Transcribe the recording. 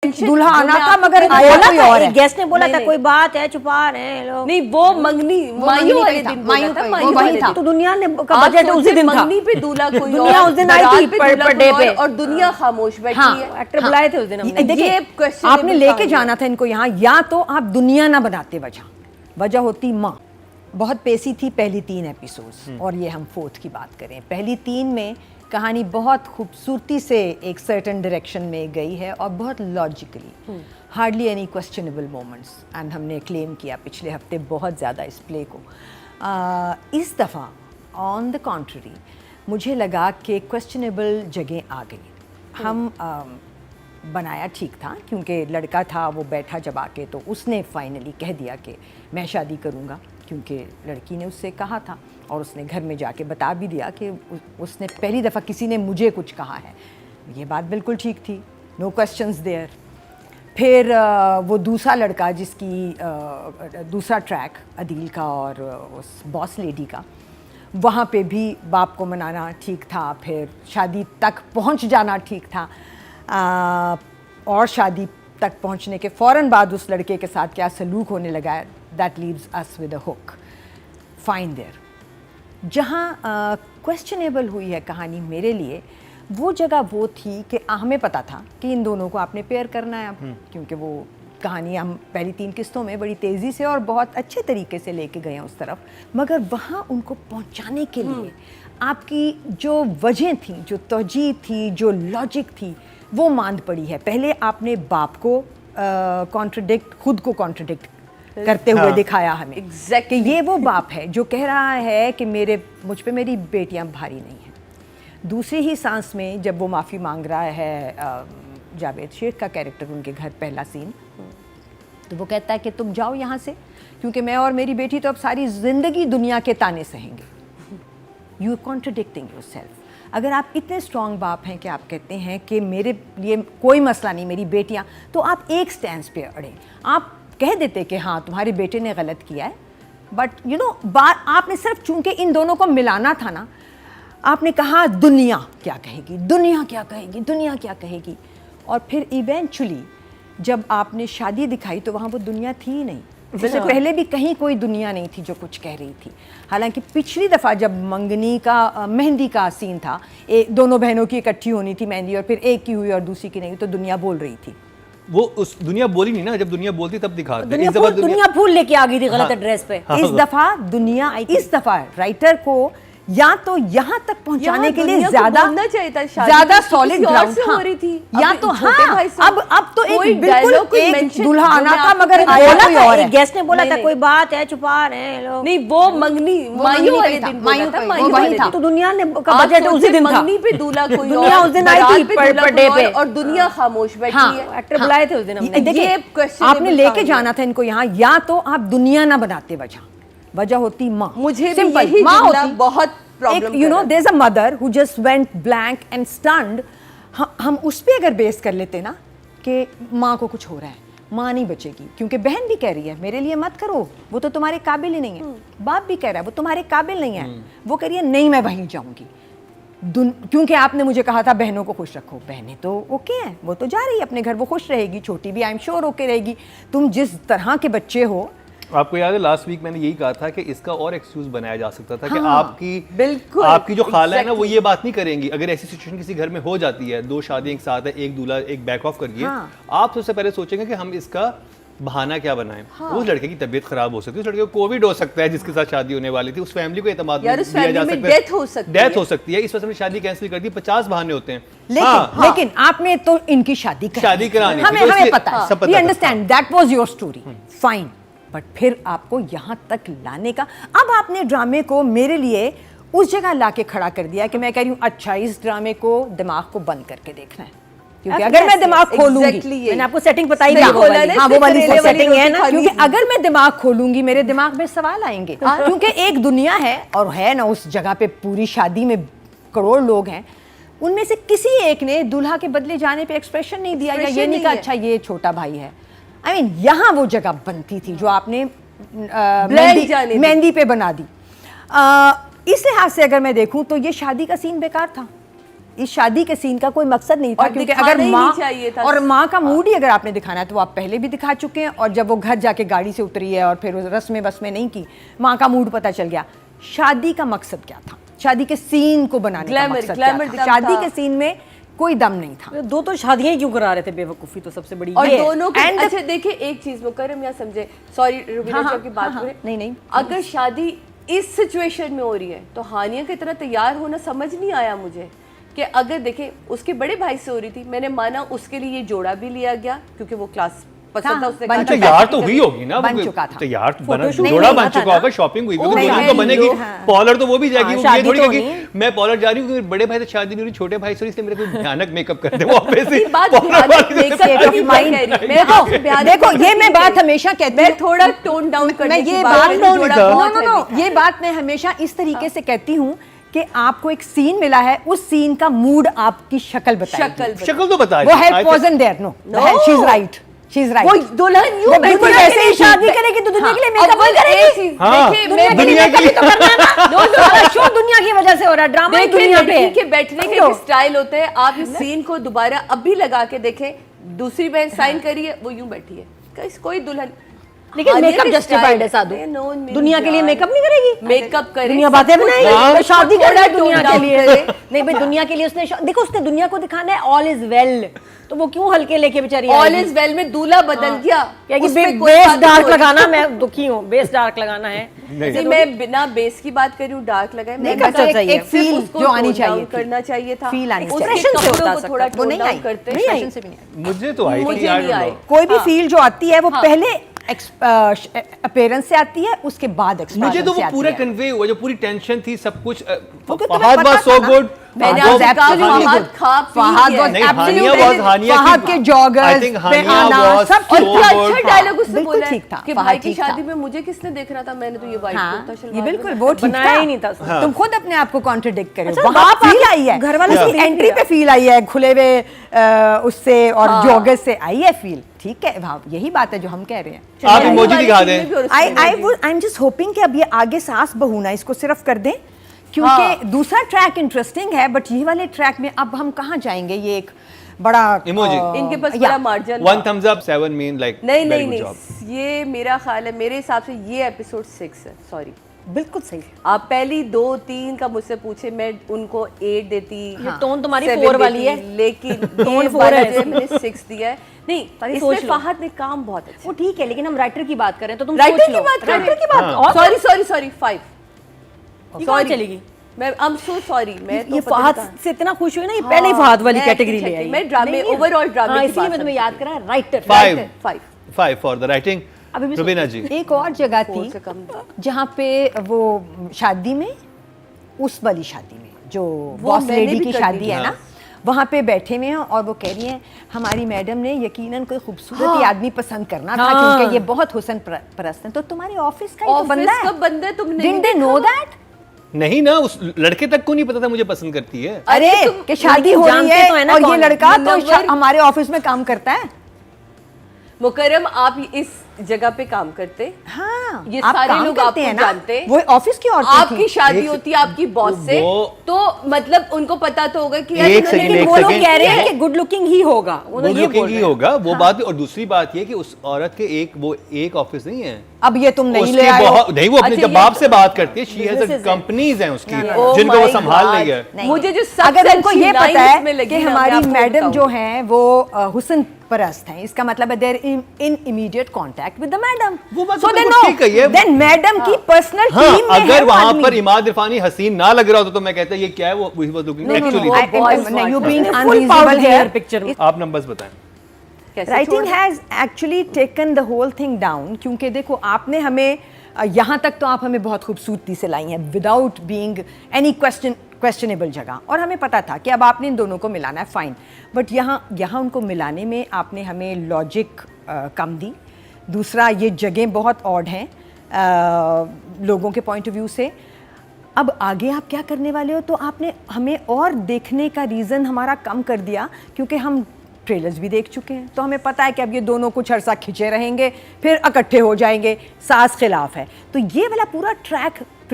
दूल्हा आना था मगर आया कोई और है। गेस्ट ने बोला था कोई बात है छुपा रहे हैं लोग। नहीं वो मंगनी मायू वाले दिन मायू था, वो वही था। तो दुनिया ने का आप बजट उसी दिन था। मंगनी पे दूल्हा कोई दुनिया और, उस दिन आई बारात थी पे पर दूल्हा डे कोई पे और, और दुनिया खामोश बैठी है। एक्टर बुलाए थे उस दिन हमने। देखिए question आपने में लेके भी जाना था इनको यहाँ, या तो आप दुनिया ना बनाते। वजह होती माँ। बहुत पेशी थी पहली 3 एपिसोड्स और ये हम 4th की बात करें। पहली 3 में कहानी बहुत खूबसूरती से एक सर्टेन डायरेक्शन में गई है और बहुत logically, hardly any questionable moments. And हमने क्लेम किया पिछले हफ्ते बहुत ज़्यादा इस प्ले को। इस दफ़ा ऑन द कॉन्ट्ररी मुझे लगा कि क्वेश्चनेबल जगह आ गई। हम बनाया ठीक था क्योंकि लड़का था वो बैठा जब आके, तो उसने फाइनली कह दिया कि मैं शादी करूँगा, क्योंकि लड़की ने उससे कहा था और उसने घर में जाके बता भी दिया कि उसने पहली दफ़ा किसी ने मुझे कुछ कहा है। ये बात बिल्कुल ठीक थी, नो क्वेश्चंस देयर। फिर वो दूसरा लड़का जिसकी दूसरा ट्रैक अदील का और उस बॉस लेडी का, वहाँ पे भी बाप को मनाना ठीक था। फिर शादी तक पहुँच जाना ठीक था। और शादी तक पहुँचने के फ़ौरन बाद उस लड़के के साथ क्या सलूक होने लगा है, that leaves us with a hook. Fine there. जहाँ क्वेश्चनेबल हुई है कहानी मेरे लिए, वो जगह वो थी कि हमें पता था कि इन दोनों को आपने पेयर करना है अब, क्योंकि वो कहानी हम पहली 3 किस्तों में बड़ी तेज़ी से और बहुत अच्छे तरीके से लेके गए हैं उस तरफ। मगर वहाँ उनको पहुँचाने के लिए आपकी जो वजह थी, जो तवजीह थी, जो लॉजिक थी, वो मांद पड़ी है। पहले आपने बाप को खुद को कॉन्ट्रडिक्ट करते हुए दिखाया हमें कि ये वो बाप है जो कह रहा है कि मुझ पे मेरी बेटियां भारी नहीं हैं। दूसरी ही सांस में जब वो माफ़ी मांग रहा है, जावेद शेख का कैरेक्टर, उनके घर पहला सीन, तो वो कहता है कि तुम जाओ यहाँ से, क्योंकि मैं और मेरी बेटी तो अब सारी ज़िंदगी दुनिया के ताने सहेंगे। You are contradicting yourself. अगर आप इतने स्ट्रॉन्ग बाप हैं कि आप कहते हैं कि मेरे लिए कोई मसला नहीं, मेरी बेटियाँ, तो आप एक स्टैंड पे अड़े। आप कह देते कि हाँ तुम्हारे बेटे ने गलत किया है, बट यू नो आपने सिर्फ चूंकि इन दोनों को मिलाना था ना, आपने कहा दुनिया क्या कहेगी, दुनिया क्या कहेगी, दुनिया क्या कहेगी। और फिर इवेंचुअली जब आपने शादी दिखाई तो वहाँ वो दुनिया थी ही नहीं। इससे पहले भी कहीं कोई दुनिया नहीं थी जो कुछ कह रही थी। हालांकि पिछली दफ़ा जब मेहंदी का सीन था, दोनों बहनों की इकट्ठी होनी थी मेहंदी, और फिर एक की हुई और दूसरी की नहीं, तो दुनिया बोल रही थी। वो उस दुनिया बोली नहीं ना, जब दुनिया बोलती तब दिखाते। दुनिया फूल लेके आ गई थी गलत एड्रेस पे। इस दफा दुनिया, इस दफा राइटर को या तो यहाँ तक पहुँचाने के लिए ज्यादा सॉलिड ग्राउंड हो रही थी, या तो अब तो एक बिल्कुल एक दूल्हा आना था मगर आया कोई और है। गेस्ट ने बोला था कोई बात है छुपा रहे हैं लोग। नहीं वो मंगनी मायू वाले दिन वो वही था। तो दुनिया ने का बजट उसी दिन था। मंगनी पे दूल्हा कोई दुनिया उस दिन आई थी पर डे पे और दुनिया खामोश बैठी है। एक्टर बुलाए थे उस दिन हमने। देखिए आपने लेके जाना था इनको यहाँ, या तो आप दुनिया ना बनाते। वजह होती माँ। मुझे भी यही जुमला बहुत problem, you know there is a mother who just went blank and stunned. हम उस पे अगर बेस कर लेते ना कि माँ को कुछ हो रहा है, माँ नहीं बचेगी, क्योंकि बहन भी कह रही है मेरे लिए मत करो, वो तो तुम्हारे काबिल ही नहीं है। बाप भी कह रहा है वो तुम्हारे काबिल नहीं है, वो कह रही है नहीं मैं वहीं जाऊंगी, क्योंकि आपने मुझे कहा था बहनों को खुश रखो। बहनें तो ओके हैं, वो तो जा रही है अपने घर, वो खुश रहेगी, छोटी भी आई एम श्योर ओके रहेगी। तुम जिस तरह के बच्चे हो, आपको याद है लास्ट वीक मैंने यही कहा था कि इसका और एक्सक्यूज बनाया जा सकता था कि बिल्कुल आपकी जो खाला है ना वो ये बात नहीं करेंगी। अगर ऐसी सिचुएशन किसी घर में हो जाती है, 2 शादियां एक साथ है, एक दूल्हा एक बैक ऑफ कर गया, आप सबसे पहले सोचेंगे कि हम इसका बहाना क्या बनाएं। उस लड़के की तबीयत खराब हो सकती है, उस लड़के को कोविड हो सकता है जिसके साथ शादी होने वाली थी, उस फैमिली को एतमाद दिया जा सकता है, डेथ हो सकती है, इस वजह से शादी कैंसिल कर दी। 50 बहाने होते हैं। लेकिन आपने तो इनकी शादी करानी, हमें पता है, we understand that was your story, fine. But फिर आपको यहाँ तक लाने का, अब आपने ड्रामे को मेरे लिए उस जगह लाके खड़ा कर दिया कि मैं कह रही हूँ अच्छा इस ड्रामे को दिमाग को बंद करके देखना है, क्योंकि अगर मैं दिमाग खोलूंगी, मैंने आपको सेटिंग बताई थी, वो वाली सेटिंग है ना, क्योंकि अगर मैं दिमाग खोलूंगी मेरे दिमाग में सवाल आएंगे, क्योंकि एक दुनिया है और है ना उस जगह पे पूरी शादी में करोड़ लोग हैं, उनमें से किसी एक ने दूल्हा के बदले जाने पे एक्सप्रेशन नहीं दिया या ये नहीं कहा अच्छा ये छोटा भाई है। I mean, यहाँ वो जगह बनती थी जो आपने मेहंदी पे बना दी। इस लिहाज से अगर मैं देखूं तो ये शादी का सीन बेकार था। इस शादी के सीन का कोई मकसद नहीं था, और क्योंकि दिखाना अगर ही माँ नहीं चाहिए था। और माँ का मूड ही अगर आपने दिखाना है तो आप पहले भी दिखा चुके हैं, और जब वो घर जाके गाड़ी से उतरी है और फिर रस्में बसमें नहीं की, माँ का मूड पता चल गया। शादी का मकसद क्या था? शादी के सीन को बनाने का मकसद क्या था? शादी के सीन में कोई दम नहीं था। दो तो शादियां ही क्यों करा रहे थे बेवकूफी, तो सबसे बड़ी और ये है। दोनों के And- अच्छा देखिए एक चीज मुकर्रम यहाँ समझे, सॉरी रुबीना जी आपकी बात पूरे, नहीं अगर शादी इस सिचुएशन में हो रही है तो हानिया की तरह तैयार होना समझ नहीं आया मुझे, कि अगर देखे उसके बड़े भाई से हो रही थी, मैंने माना उसके लिए ये जोड़ा भी लिया गया क्योंकि वो क्लास पसंद था, उसने कहा था तैयार तो हुई होगी ना, बन चुका था। तैयार बना, फोटोशूट जोड़ा नहीं बन हुआ था चुका ना। होगा, शॉपिंग हुई, ओ, क्योंकि दुल्हन नहीं, तो बनेगी, हाँ। पॉलर तो वो भी जाएगी, हाँ, वो ये शादी थोड़ी तो कि नहीं। मैं पॉलर जा रही हूँ क्योंकि बड़े भाई से शादी नहीं हो रही, छोटे भाई से हो रही, इसलिए मेरे को भयानक मेकअप कर दे वो ऑब्वियसली बात पॉलर भयानक वाली makeup से- की नहीं कह रही, मैं आपसे भयानक देखो ये makeup मैं नहीं बात कह रही। हमेशा कहती मैं हूँ, थोड़ा टोन डाउन मैं करने की ये बात बात कर रही हूँ, जोड़ा बहुत heavy। ये बात मैं हमेशा इस तरीके से कहती हूँ कि आपको एक सीन मिला है, उस सीन का मूड आपकी शक्ल बताएगी। शक्ल तो बता वो रही है poison there, no she is right, she is वो राइट। दुल्हन यूं वो बिल्कुल दुनिया के वैसे लिए ही शादी थी। करेगी तो दुनिया के लिए अब मेकअप वो करेगी। एक चीज हाँ, देखिए, दुनिया मैं के लिए दुनिया makeup ही की- तो करना है ना। सारा शो दुनिया की वजह से हो रहा है, ड्रामा ही देखिए दुनिया पे लड़की है। के बैठने के स्टाइल होते हैं, आप इस सीन को दोबारा अभी लगा के देखें, दूसरी बहन साइन करी है वो यूं बैठी है, कोई दुल्हन लेकिन हानिया मेकअप के जस्टिफाइड है style- साधु, अरे no, मेरी दुनिया के लिए जान। मेकअप नहीं करेगी, मेकअप करे, दुनिया सब बातें कुछ बनाएगी, करे, वो शादी थोड़ा कर रही tone दुनिया के down लिए। करे। नहीं भाई दुनिया के लिए उसने देखो उसने दुनिया को दिखाना है ऑल इज वेल, तो वो क्यों हल्के लेके बेचारी ऑल आएगी? इज वेल में दूल्हा बदल गया, क्या कि उसमें कोई बेस बात डार्क नहीं लगाना, मैं दुखी हूँ, बेस डार्क लगाना है। जी, मैं बिना बेस की बात कर रही हूँ, डार्क लगाए, नहीं, मैं करना बस चाहिए। एक feel उसको जो आनी tone down चाहिए थी। करना चाहिए था, Feel आनी उसके चाहिए। Expression से कपड़ों होता को थोड़ा वो tone नहीं down आई, करते नहीं आई। हैं। से भी नहीं आई। मुझे तो आई मुझे थी, I नहीं don't आई। know। कोई भी हाँ। फील जो आती है वो पहले अपीयरेंस से आती है, उसके बाद मुझे तो से वो आती पूरा है। कन्वे हुआ, जो पूरी टेंशन थी, सब कुछ क्योंकि तुम्हें फहद पता वाज था सो ना, गुड। मैंने फहद आपसे कहा absolutely फहद good. खा पी फहद लिया was है। नहीं, absolutely हानिया good. was हानिया फहद की- के joggers I think पे हानिया आना, was सब so ठीक क्या था। good. अच्छा डायलॉग उसने बिल्कुल बोला है ठीक था, कि फहद भाई की ठीक था। शादी में मुझे किसने देख रहा था, मैंने तो ये वाइट हाँ, कुर्ता ये शलवार बिल्कुल में वो ठीक बनाया था। ही नहीं था उसने। तुम खुद अपने आप को कॉन्ट्रडिक्ट करे अच्छा, हो। वहाँ बाप फील आके आई है, घर वाले से उसकी देख एंट्री लिया। पे फील आई है, खुले हुए उससे और जॉगर्स से आई है फील, ठीक है। हाँ, यही बात है जो हम कह रहे हैं। आप चलिए, इमोजी वाली दिखा scene दें। में भी और आई उसमें आई भी। आई एम जस्ट होपिंग कि अब ये आगे सास बहू ना इसको सिर्फ कर दें, क्योंकि दूसरा ट्रैक इंटरेस्टिंग है, बट ये वाले ट्रैक में अब हम कहाँ जाएंगे? ये एक बड़ा Emoji। इनके पास या, बड़ा margin One thumbs up, 7 mean like नहीं very नहीं good job. नहीं, ये मेरा ख्याल है, मेरे हिसाब से ये एपिसोड 6 है, सॉरी। बिल्कुल सही। आप पहली 2-3 का मुझसे पूछे, मैं उनको 8 देती, ये टोन तुम्हारी 7 4 वाली देती, है। लेकिन टोन ये 4 वाला है जो है इसमें। मैंने 6 दिया है। नहीं, ताकि इसमें सोच लो। फहद ने काम बहुत अच्छा, वो ठीक है, लेकिन हम राइटर की बात करें तो तुम राइटर सोच की लो। बात कर रहे राइटर हैं। की बात हाँ। और सॉरी सॉरी सॉरी 5 ये कहाँ चलेगी? मैं आई एम सो सॉरी, मैं तो ये पता फहद नहीं से इतना खुश हुई ना, ये पहले ही फहद वाली मैं कैटेगरी acting ले आई। मैं ड्रामे, नहीं, overall ड्रामे हाँ, की इसलिए बात मैं तुम्हें करती याद करा राइटर। 5 5 5 for the writing. अभी भी रुबीना जी। एक और जगह 4 से थी कम था। जहाँ पे वो शादी में, उस वाली शादी में जो वो बॉस मैंने लेडी भी की कर शादी दी है थी। ना, वहाँ पे बैठे हुए हैं और वो कह रही हैं हमारी मैडम ने यकीनन कोई खूबसूरत ही आदमी पसंद करना था, हाँ। क्योंकि ये बहुत हुस्न परस्त हैं। तो तुम्हारी ऑफिस का ही तो ऑफिस बंदा का है, बंदा है, तुम नहीं डिडंट दे देखा? Know that? नहीं ना, उस लड़के तक को नहीं पता था मुझे पसंद करती है। अरे तुम- कि शादी लेकिन हो रही जानते है तो है ना और ये कौन है? लड़का तो मुनव्वर- हमारे ऑफिस में काम करता है। मुकर्रम, आप इस जगह पे काम करते, हाँ, ये आप सारे काम लोग करते आपको हैं ना, जानते, वो ऑफिस की औरतें आपकी थी। शादी एक- होती है आपकी बॉस से, वो- तो मतलब उनको पता तो होगा कि यार एक इन्होंने- सेकंड, लेकिन एक वो लोग सेकंड। कह रहे हैं कि गुड लुकिंग ही होगा, वो लोग गुड ये लुकिंग बोल ही रहे हैं। होगा, वो बात। और दूसरी बात ये कि उस औरत के वो एक ऑफिस नहीं है, अब ये तुम नहीं उसकी ले आए हो। बहुत नहीं, वो अपने अच्छा, जब ये बाप तो से बात करती है, शी हैज businesses हैं। कंपनीज हैं उसकी Oh जिनको वो my संभाल God। रही है। नहीं। मुझे जो सबसे अगर उनको अच्छी ये line पता इसमें है लगी कि ना, मैं हमारी आपको मैडम बताऊं। जो हैं वो हुस्न परस्त हैं, इसका मतलब है there in immediate contact with the madam, वो बात सो तो दे बिल्कुल नो ठीक है, ये- देन मैडम की पर्सनल हाँ, टीम में है अगर वो वहां आदमी। पर इमाद इरफानी हसीन ना लग रहा होता तो मैं कहता ये क्या है, वो he was looking actually. you being Full unreasonable power here. here picture में। आप नंबर्स बताएं। कैसे राइटिंग छोड़- has actually taken the whole thing down, क्योंकि देखो आपने हमें यहाँ तक तो आप हमें बहुत खूबसूरती से लाई हैं विदाउट बीइंग एनी क्वेश्चनेबल जगह, और हमें पता था कि अब आपने इन दोनों को मिलाना है, फाइन, बट यहाँ उनको मिलाने में आपने हमें लॉजिक कम दी। दूसरा, ये जगह बहुत ऑड हैं लोगों के पॉइंट ऑफ व्यू से। अब आगे आप क्या करने वाले हो, तो आपने हमें और देखने का रीज़न हमारा कम कर दिया, क्योंकि हम ट्रेलर्स भी देख चुके हैं, तो हमें पता है कि अब ये दोनों कुछ अरसा खिंचे रहेंगे, फिर इकट्ठे हो जाएंगे, सास खिलाफ है। तो ये वाला पूरा ट्रैक